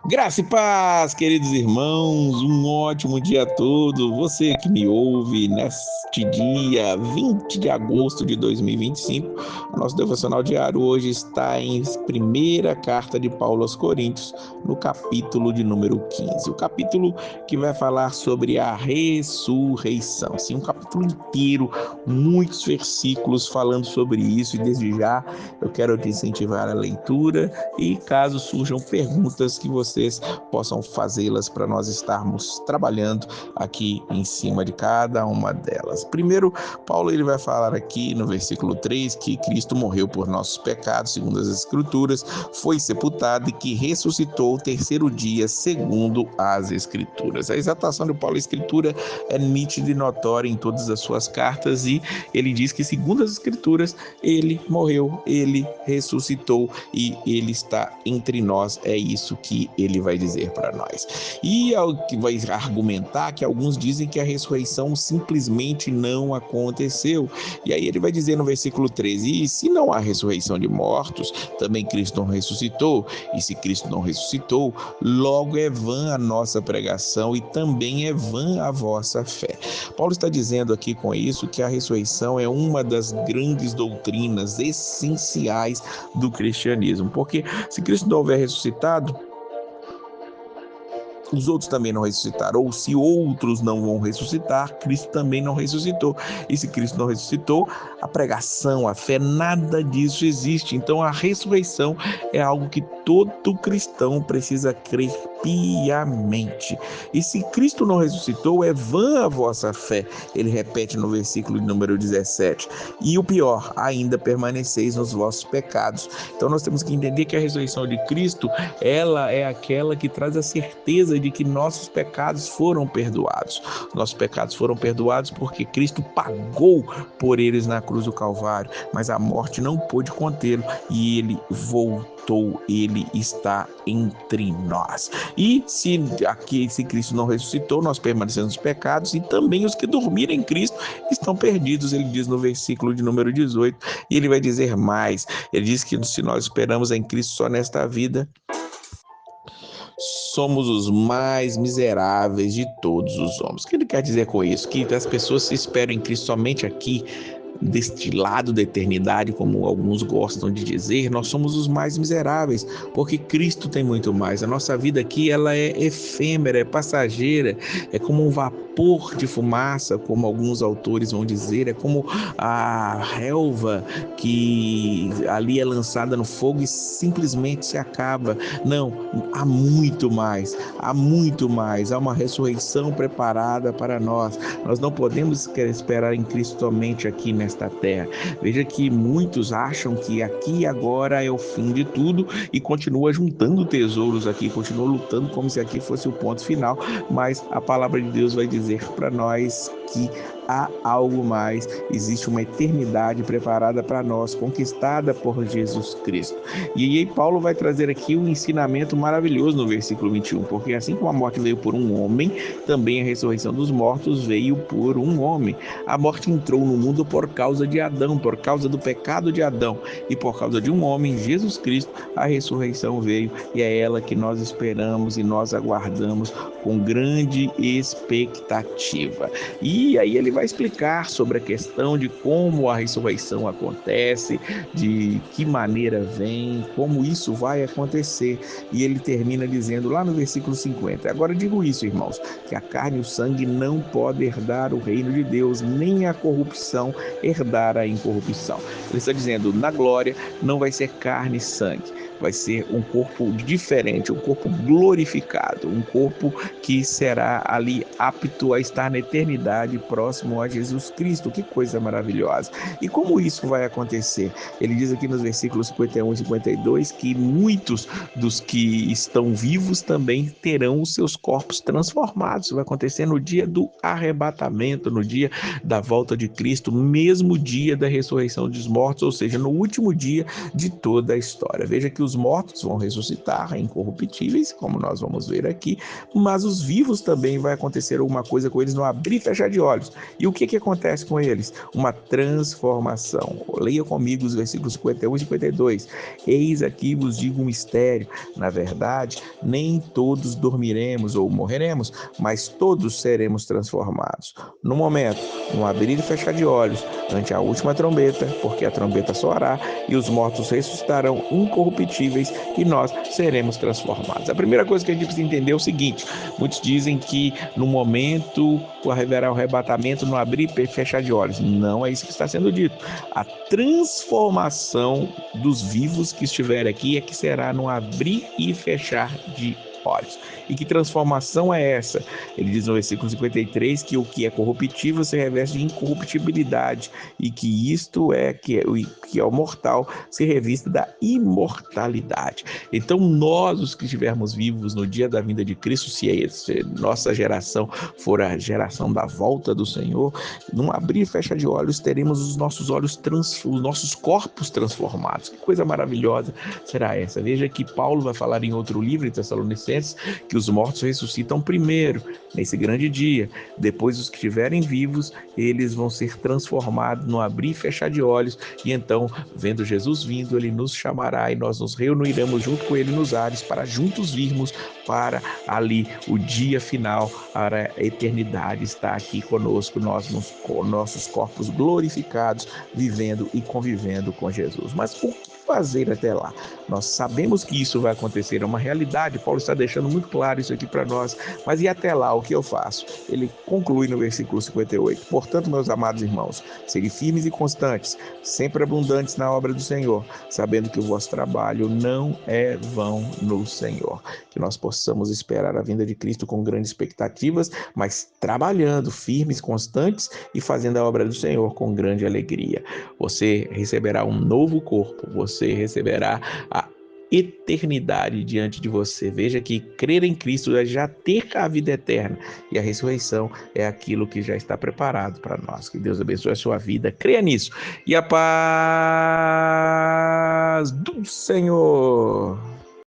Graça e paz, queridos irmãos, um ótimo dia a todos. Você que me ouve neste dia 20 de agosto de 2025, o nosso devocional diário hoje está em primeira carta de Paulo aos Coríntios, no capítulo de número 15. O capítulo que vai falar sobre a ressurreição. Sim, um capítulo inteiro, muitos versículos falando sobre isso, e desde já eu quero te incentivar a leitura e caso surjam perguntas que vocês possam fazê-las para nós estarmos trabalhando aqui em cima de cada uma delas. Primeiro, Paulo ele vai falar aqui no versículo 3 que Cristo morreu por nossos pecados, segundo as Escrituras, foi sepultado e que ressuscitou o terceiro dia, segundo as Escrituras. A exaltação de Paulo à Escritura é nítida e notória em todas as suas cartas, e ele diz que, segundo as Escrituras, ele morreu, ele ressuscitou e ele está entre nós. É isso que ele vai dizer para nós. E vai argumentar que alguns dizem que a ressurreição simplesmente não aconteceu. E aí ele vai dizer no versículo 13: e se não há ressurreição de mortos, também Cristo não ressuscitou. E se Cristo não ressuscitou, logo é vã a nossa pregação e também é vã a vossa fé. Paulo está dizendo aqui com isso que a ressurreição é uma das grandes doutrinas essenciais do cristianismo, porque se Cristo não houver ressuscitado, os outros também não ressuscitaram. Ou se outros não vão ressuscitar, Cristo também não ressuscitou. E se Cristo não ressuscitou, a pregação, a fé, nada disso existe. Então a ressurreição é algo que todo cristão precisa crer piamente. E se Cristo não ressuscitou, é vã a vossa fé. Ele repete no versículo de número 17. E o pior, ainda permaneceis nos vossos pecados. Então nós temos que entender que a ressurreição de Cristo, ela é aquela que traz a certeza de que nossos pecados foram perdoados. Nossos pecados foram perdoados porque Cristo pagou por eles na cruz do Calvário, mas a morte não pôde contê-lo e ele voltou, ele está entre nós. E se Cristo não ressuscitou, nós permanecemos nos pecados, e também os que dormiram em Cristo estão perdidos, ele diz no versículo de número 18, e ele vai dizer mais, ele diz que se nós esperamos em Cristo só nesta vida, somos os mais miseráveis de todos os homens. O que ele quer dizer com isso? Que as pessoas se esperam em Cristo somente aqui, deste lado da eternidade, como alguns gostam de dizer. Nós somos os mais miseráveis, porque Cristo tem muito mais. A nossa vida aqui, ela é efêmera, é passageira, é como um vapor de fumaça, como alguns autores vão dizer, é como a relva que ali é lançada no fogo e simplesmente se acaba. Não, há muito mais, há muito mais, há uma ressurreição preparada para nós. Nós não podemos esperar em Cristo somente aqui nesta terra. Veja que muitos acham que aqui e agora é o fim de tudo e continua juntando tesouros aqui, continua lutando como se aqui fosse o ponto final, mas a palavra de Deus vai dizer para nós que há algo mais, existe uma eternidade preparada para nós, conquistada por Jesus Cristo. E aí Paulo vai trazer aqui um ensinamento maravilhoso no versículo 21, porque assim como a morte veio por um homem, também a ressurreição dos mortos veio por um homem. A morte entrou no mundo por causa de Adão, por causa do pecado de Adão, e por causa de um homem, Jesus Cristo, a ressurreição veio, e é ela que nós esperamos e nós aguardamos com grande expectativa. E aí ele vai explicar sobre a questão de como a ressurreição acontece, de que maneira vem, como isso vai acontecer. E ele termina dizendo lá no versículo 50: agora digo isso, irmãos, que a carne e o sangue não podem herdar o reino de Deus, nem a corrupção herdar a incorrupção. Ele está dizendo, na glória não vai ser carne e sangue, vai ser um corpo diferente, um corpo glorificado, um corpo que será ali apto a estar na eternidade próximo a Jesus Cristo. Que coisa maravilhosa! E como isso vai acontecer? Ele diz aqui nos versículos 51 e 52 que muitos dos que estão vivos também terão os seus corpos transformados. Isso vai acontecer no dia do arrebatamento, no dia da volta de Cristo, mesmo dia da ressurreição dos mortos, ou seja, no último dia de toda a história. Veja que os mortos vão ressuscitar incorruptíveis, como nós vamos ver aqui, mas os vivos também vai acontecer alguma coisa com eles no abrir e fechar de olhos. E o que acontece com eles? Uma transformação. Leia comigo os versículos 51 e 52. Eis aqui vos digo um mistério. Na verdade, nem todos dormiremos ou morreremos, mas todos seremos transformados. No momento, no abrir e fechar de olhos, ante a última trombeta, porque a trombeta soará e os mortos ressuscitarão incorruptíveis e nós seremos transformados. A primeira coisa que a gente precisa entender é o seguinte: muitos dizem que no momento haverá o arrebatamento no abrir e fechar de olhos. Não é isso que está sendo dito. A transformação dos vivos que estiverem aqui é que será no abrir e fechar de olhos. E que transformação é essa? Ele diz no versículo 53 que o que é corruptível se reveste de incorruptibilidade e que isto é que é o mortal se reviste da imortalidade. Então nós, os que estivermos vivos no dia da vinda de Cristo, se nossa geração for a geração da volta do Senhor, num abrir e fechar de olhos teremos os nossos os nossos corpos transformados. Que coisa maravilhosa será essa? Veja que Paulo vai falar em outro livro, em Tessalonicenses, que os mortos ressuscitam primeiro, nesse grande dia. Depois, os que estiverem vivos, eles vão ser transformados no abrir e fechar de olhos, e então, vendo Jesus vindo, ele nos chamará e nós nos reuniremos junto com ele nos ares para juntos virmos para ali o dia final, para a eternidade estar aqui conosco, com nossos corpos glorificados, vivendo e convivendo com Jesus. Mas o que fazer até lá? Nós sabemos que isso vai acontecer, é uma realidade. Paulo está deixando muito claro isso aqui para nós. Mas e até lá, o que eu faço? Ele conclui no versículo 58. Portanto, meus amados irmãos, sede firmes e constantes, sempre abundantes na obra do Senhor, sabendo que o vosso trabalho não é vão no Senhor. Que nós possamos esperar a vinda de Cristo com grandes expectativas, mas trabalhando firmes, constantes e fazendo a obra do Senhor com grande alegria. Você receberá um novo corpo, você receberá a eternidade diante de você. Veja que crer em Cristo é já ter a vida eterna, e a ressurreição é aquilo que já está preparado para nós. Que Deus abençoe a sua vida, creia nisso, e a paz do Senhor.